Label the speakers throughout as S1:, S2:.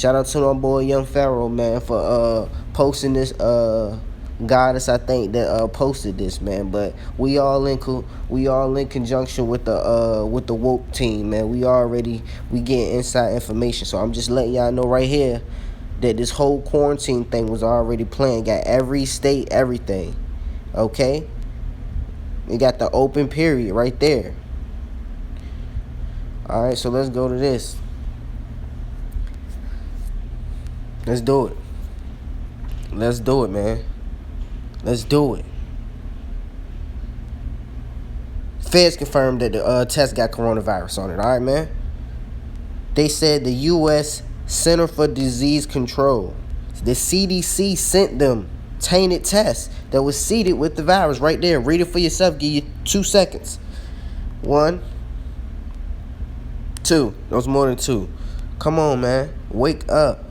S1: Shout out to my boy Young Pharaoh, man, for posting this goddess, I think, that posted this, man. But we all in conjunction with the woke team, man. We getting inside information. So I'm just letting y'all know right here that this whole quarantine thing was already planned. Got every state, everything. Okay? We got the open period right there. Alright, so let's go to this. Let's do it. Let's do it, man. Let's do it. Feds confirmed that the test got coronavirus on it. All right, man. They said the U.S. Center for Disease Control, the CDC, sent them tainted tests that was seeded with the virus right there. Read it for yourself. Give you 2 seconds. 1, 2. That was more than 2. Come on, man. Wake up.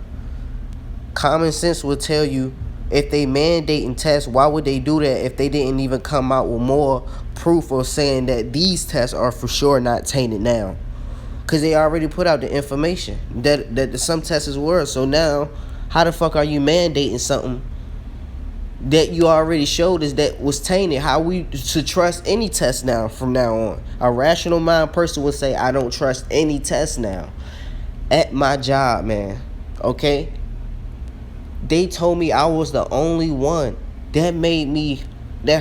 S1: Common sense will tell you, if they mandating tests, why would they do that if they didn't even come out with more proof of saying that these tests are for sure not tainted now? Because they already put out the information that some tests were. So now, how the fuck are you mandating something that you already showed us that was tainted? How we to trust any test now from now on? A rational mind person would say, I don't trust any test now. At my job, man. Okay? They told me I was the only one. That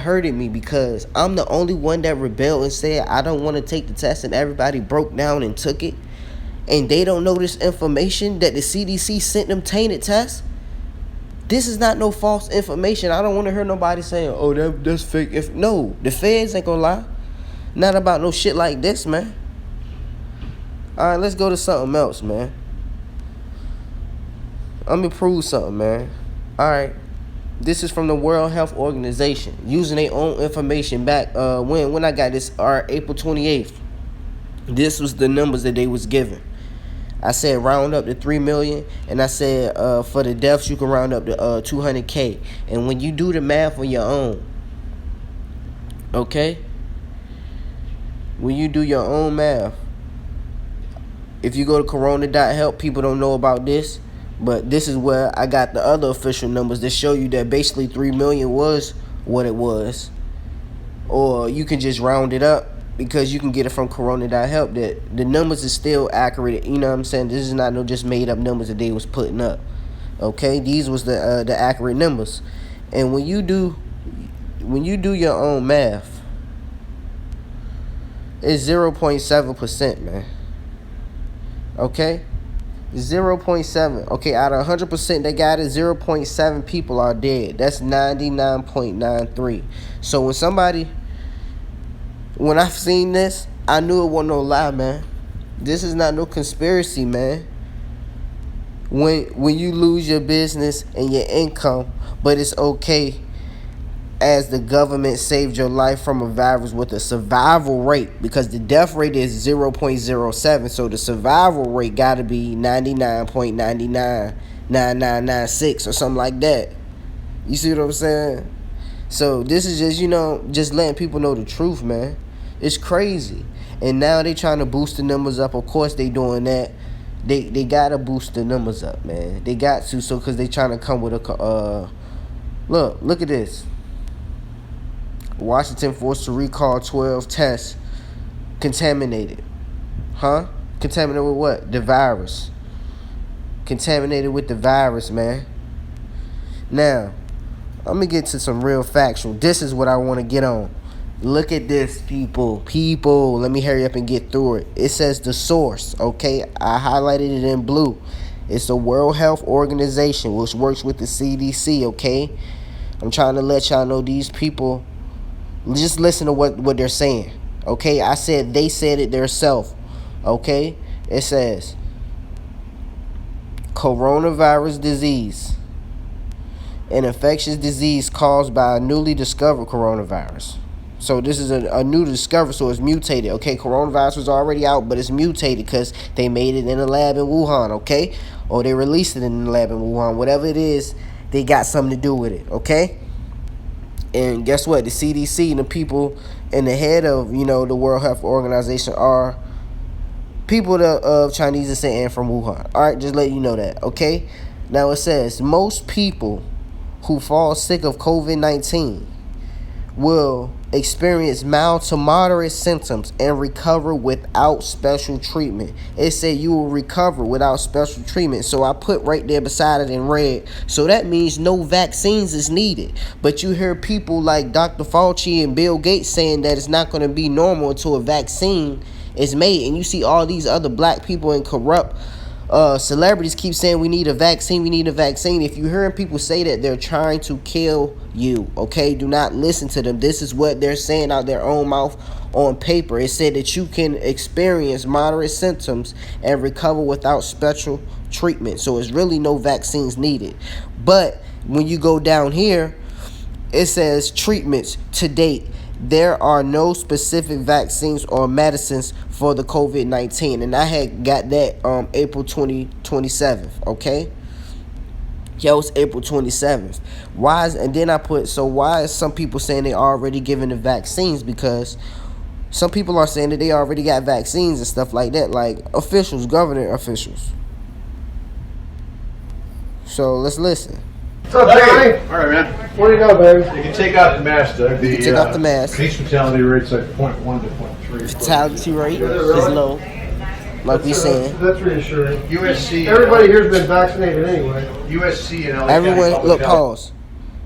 S1: hurted me, because I'm the only one that rebelled and said I don't want to take the test, and everybody broke down and took it. And they don't know this information that the CDC sent them tainted tests. This is not no false information. I don't want to hear nobody saying, oh, that's fake. No, the feds ain't gonna lie. Not about no shit like this, man. All right, let's go to something else, man. Let me prove something, man. All right. This is from the World Health Organization, using their own information back when I got this, April 28th. This was the numbers that they was given. I said round up to 3 million, and I said for the deaths you can round up to 200K. And when you do the math on your own, okay? When you do your own math, if you go to corona.health, people don't know about this, but this is where I got the other official numbers that show you that basically 3 million was what it was. Or you can just round it up, because you can get it from corona.health. That the numbers is still accurate. You know what I'm saying? This is not no just made up numbers that they was putting up. Okay? These was the accurate numbers. And when you do your own math, it's 0.7%, man. Okay? 0.7. Okay, out of 100% they got it, 0.7 people are dead. That's 99.93. So when I've seen this, I knew it wasn't no lie, man. This is not no conspiracy, man. When you lose your business and your income, but it's okay, as the government saved your life from a virus with a survival rate, because the death rate is 0.07, so the survival rate got to be 99.999996 or something like that. You see what I'm saying? So this is just, just letting people know the truth, man. It's crazy. And now they trying to boost the numbers up. Of course they doing that. They got to boost the numbers up, man. They got to, so because they trying to come with a look at this. Washington forced to recall 12 tests contaminated. Contaminated with what? The virus. Contaminated with the virus, man. Now, let me get to some real factual. This is what I want to get on. Look at this, people. Let me hurry up and get through it. It says the source, okay? I highlighted it in blue. It's the World Health Organization, which works with the CDC, okay? I'm trying to let y'all know these people. Just listen to what they're saying, okay? I said they said it themselves, okay? It says coronavirus disease, an infectious disease caused by a newly discovered coronavirus. So this is a new discovery, so it's mutated, okay? Coronavirus was already out, but it's mutated because they made it in a lab in Wuhan, okay? Or they released it in the lab in Wuhan. Whatever it is, they got something to do with it, okay? And guess what? The CDC and the people in the head of, the World Health Organization are People that of Chinese descent and from Wuhan. All right, just let you know that. Okay. Now it says most people who fall sick of COVID-19 will experience mild to moderate symptoms and recover without special treatment. It said you will recover without special treatment. So I put right there beside it in red. So that means no vaccines is needed. But you hear people like Dr. Fauci and Bill Gates saying that it's not going to be normal until a vaccine is made. And you see all these other black people and corrupt celebrities keep saying we need a vaccine, we need a vaccine. If you're hearing people say that, they're trying to kill you, okay? Do not listen to them. This is what they're saying out their own mouth on paper. It said that you can experience moderate symptoms and recover without special treatment. So it's really no vaccines needed. But when you go down here, it says treatments to date. There are no specific vaccines or medicines for the COVID-19. And I had got that April 27th, okay? Yeah, it was April 27th. And then I put, so why is some people saying they already given the vaccines? Because some people are saying that they already got vaccines and stuff like that, like officials, government officials. So let's listen.
S2: What's up, Johnny?
S3: All right, man.
S2: What do you know, baby?
S3: You can take out the mask, Doug.
S1: Take off the mask.
S3: Case fatality rate's like 0.1 to 0.3.
S1: Fatality rate is low, like we saying.
S2: That's reassuring.
S3: USC.
S2: Everybody here's been vaccinated anyway.
S3: USC and LA
S1: Everyone,
S3: County
S1: look,
S3: Public Health.
S1: pause.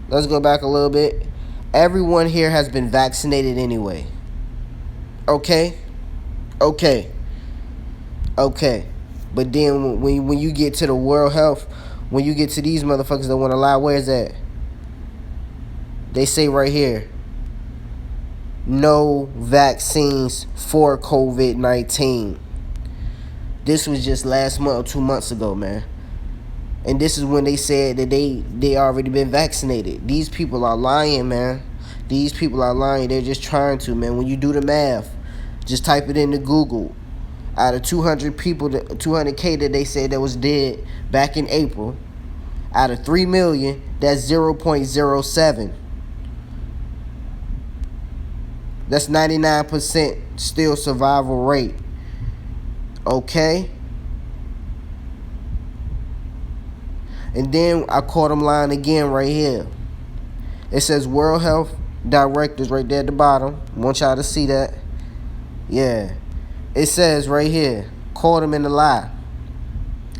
S1: Let's go back a little bit. Everyone here has been vaccinated anyway. Okay? Okay. But then when you get to the World Health, when you get to these motherfuckers that want to lie, where is that? They say right here, no vaccines for COVID-19. This was just last month or 2 months ago, man. And this is when they said that they already been vaccinated. These people are lying, man. These people are lying. They're just trying to, man. When you do the math, just type it into Google. Out of 200 people, 200K that they said that was dead back in April, out of 3 million, that's 0.07. That's 99% still survival rate. Okay? And then I caught them lying again right here. It says World Health Directors right there at the bottom. Want y'all to see that. Yeah. It says right here, caught them in the lie.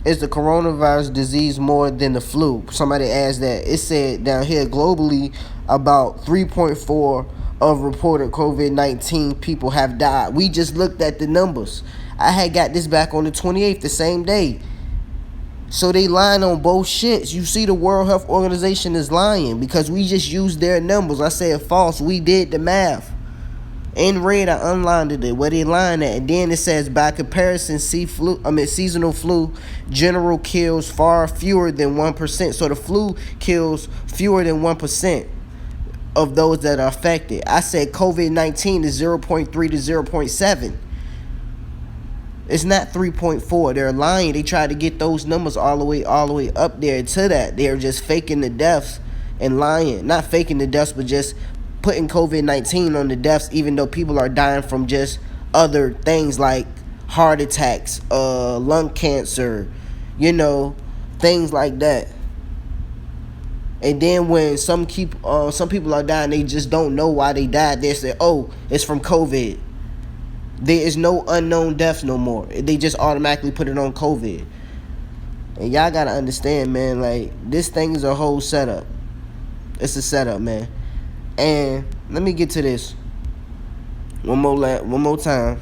S1: Is the coronavirus disease more than the flu? Somebody asked that. It said down here globally about 3.4 of reported COVID-19 people have died. We just looked at the numbers. I had got this back on the 28th, the same day. So they lying on both shits. You see the World Health Organization is lying because we just used their numbers. I said false. We did the math. In red, I unlined it where they lying at. And then it says, by comparison, seasonal flu general kills far fewer than 1%. So the flu kills fewer than 1% of those that are affected. I said COVID-19 is 0.3 to 0.7. It's not 3.4. They're lying. They tried to get those numbers all the way up there to that. They're just faking the deaths and lying. Not faking the deaths, but just putting COVID-19 on the deaths, even though people are dying from just other things like heart attacks, lung cancer, things like that. And then when some people are dying, they just don't know why they died. They say, oh, it's from COVID. There is no unknown deaths no more. They just automatically put it on COVID. And y'all gotta understand, man, like, this thing is a whole setup. It's a setup, man. And let me get to this one more time.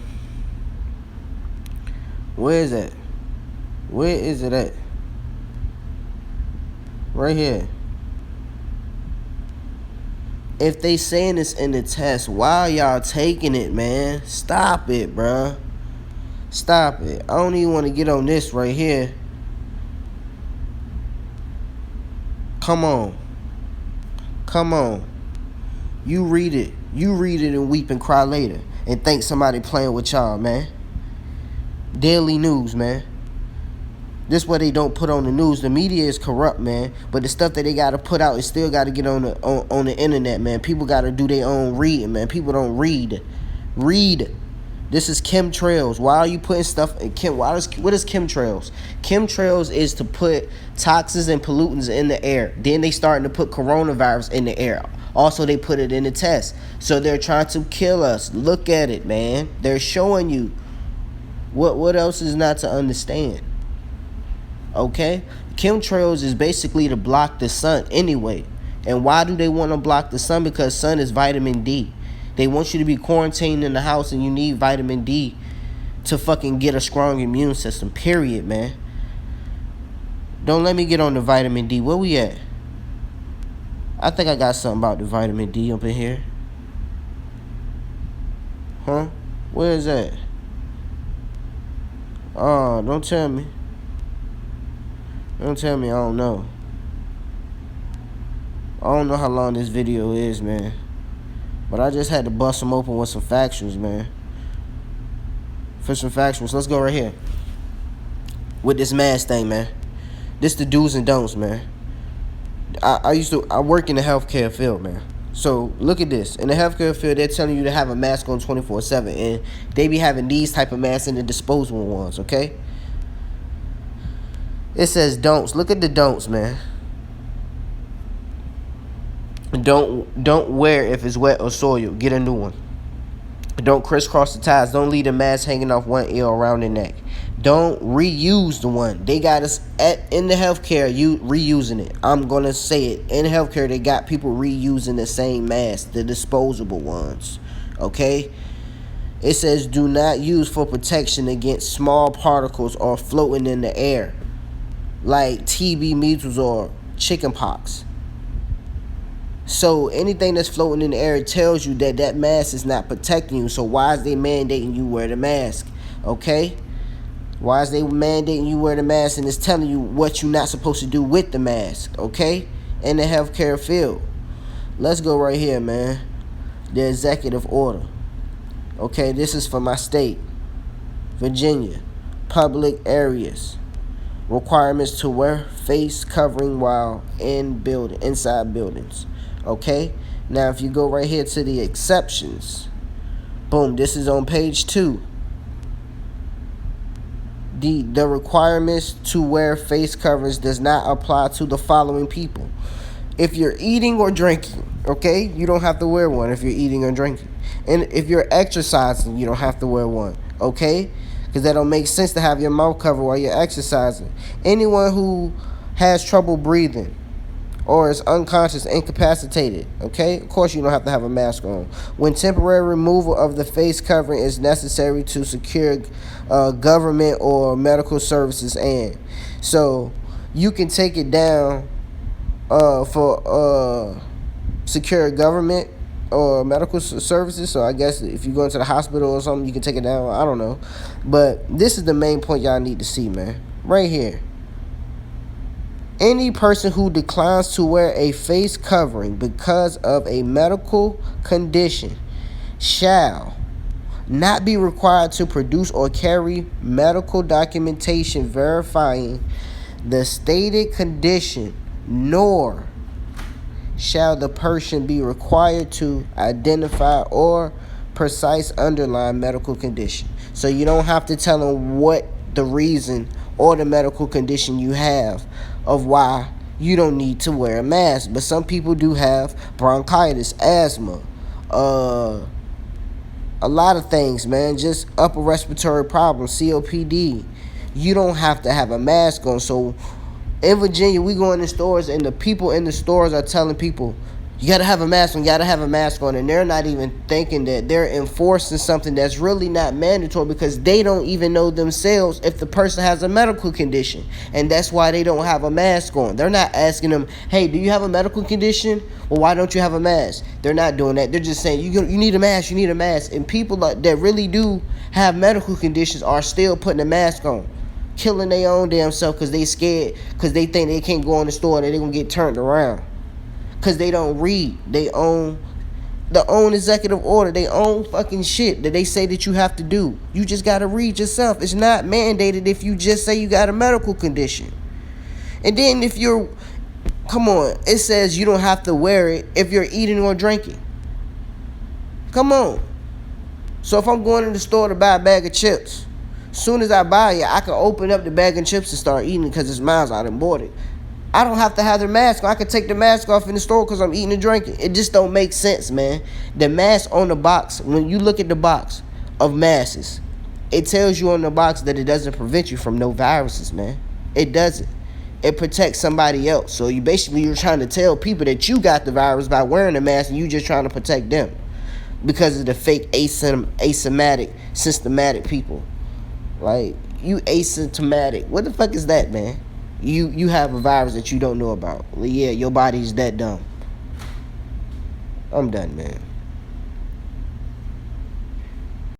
S1: Where is it? Where is it at? Right here. If they saying this in the test, why are y'all taking it, man? Stop it, bruh. Stop it. I don't even want to get on this right here. Come on. You read it and weep and cry later and think somebody playing with y'all, man. Daily news, man. This is what they don't put on the news. The media is corrupt, man. But the stuff that they got to put out is still got to get on the internet, man. People got to do their own reading, man. People don't read. This is chemtrails. Why are you putting stuff in what is chemtrails? Chemtrails is to put toxins and pollutants in the air. Then they starting to put coronavirus in the air. Also, they put it in the test. So they're trying to kill us. Look at it, man. They're showing you. What else is not to understand? Okay? Chemtrails is basically to block the sun anyway. And why do they want to block the sun? Because sun is vitamin D. They want you to be quarantined in the house, and you need vitamin D to fucking get a strong immune system. Period, man. Don't let me get on the vitamin D. Where we at? I think I got something about the vitamin D up in here. Huh? Where is that? Oh, don't tell me. Don't tell me I don't know. I don't know how long this video is, man. But I just had to bust them open with some factuals, man. For some factuals. Let's go right here. With this mask thing, man. This the do's and don'ts, man. I work in the healthcare field, man. So look at this. In the healthcare field, they're telling you to have a mask on 24/7, and they be having these type of masks and the disposable ones, okay? It says don'ts. Look at the don'ts, man. Don't wear if it's wet or soiled. Get a new one. Don't crisscross the ties. Don't leave the mask hanging off one ear around the neck. Don't reuse the one. They got us in the healthcare, you reusing it. I'm gonna say it. In healthcare, they got people reusing the same mask, the disposable ones. Okay? It says do not use for protection against small particles or floating in the air, like TB, measles, or chickenpox. So anything that's floating in the air tells you that that mask is not protecting you. So why is they mandating you wear the mask? Okay? Why is they mandating you wear the mask and it's telling you what you're not supposed to do with the mask? Okay? In the healthcare field. Let's go right here, man. The executive order. Okay, this is for my state. Virginia. Public areas. Requirements to wear face covering while inside buildings. Okay, now if you go right here to the exceptions, boom, this is on page 2. The requirements to wear face coverings does not apply to the following people. If you're eating or drinking, okay, you don't have to wear one if you're eating or drinking. And if you're exercising, you don't have to wear one, okay? Because that don't make sense to have your mouth covered while you're exercising. Anyone who has trouble breathing or is unconscious, incapacitated, okay? Of course, you don't have to have a mask on. When temporary removal of the face covering is necessary to secure government or medical services, and so you can take it down for secure government or medical services. So I guess if you go into the hospital or something, you can take it down. I don't know. But this is the main point y'all need to see, man. Right here. Any person who declines to wear a face covering because of a medical condition shall not be required to produce or carry medical documentation verifying the stated condition, nor shall the person be required to identify or precise underlying medical condition. So you don't have to tell them what the reason or the medical condition you have of why you don't need to wear a mask. But some people do have bronchitis, asthma, a lot of things, man. Just upper respiratory problems, COPD. You don't have to have a mask on. So in Virginia, we go in the stores, and the people in the stores are telling people, you got to have a mask on, you got to have a mask on. And they're not even thinking that they're enforcing something that's really not mandatory, because they don't even know themselves if the person has a medical condition. And that's why they don't have a mask on. They're not asking them, hey, do you have a medical condition? Well, why don't you have a mask? They're not doing that. They're just saying, you need a mask, you need a mask. And people that really do have medical conditions are still putting a mask on, killing their own damn self because they scared, because they think they can't go in the store and they're going to get turned around. Because they don't read. They own the own executive order. They own fucking shit that they say that you have to do. You just got to read yourself. It's not mandated if you just say you got a medical condition. And then if you're, come on, it says you don't have to wear it if you're eating or drinking. Come on. So if I'm going to the store to buy a bag of chips, soon as I buy it, I can open up the bag of chips and start eating because it's miles I done bought it. I don't have to have the mask on. I can take the mask off in the store because I'm eating and drinking. It just don't make sense, man. The mask on the box, when you look at the box of masks, it tells you on the box that it doesn't prevent you from no viruses, man. It doesn't. It protects somebody else. So you're trying to tell people that you got the virus by wearing a mask and you just trying to protect them because of the fake asymptomatic, systematic people. Like, you asymptomatic. What the fuck is that, man? You have a virus that you don't know about. Well, yeah, your body's that dumb. I'm done, man.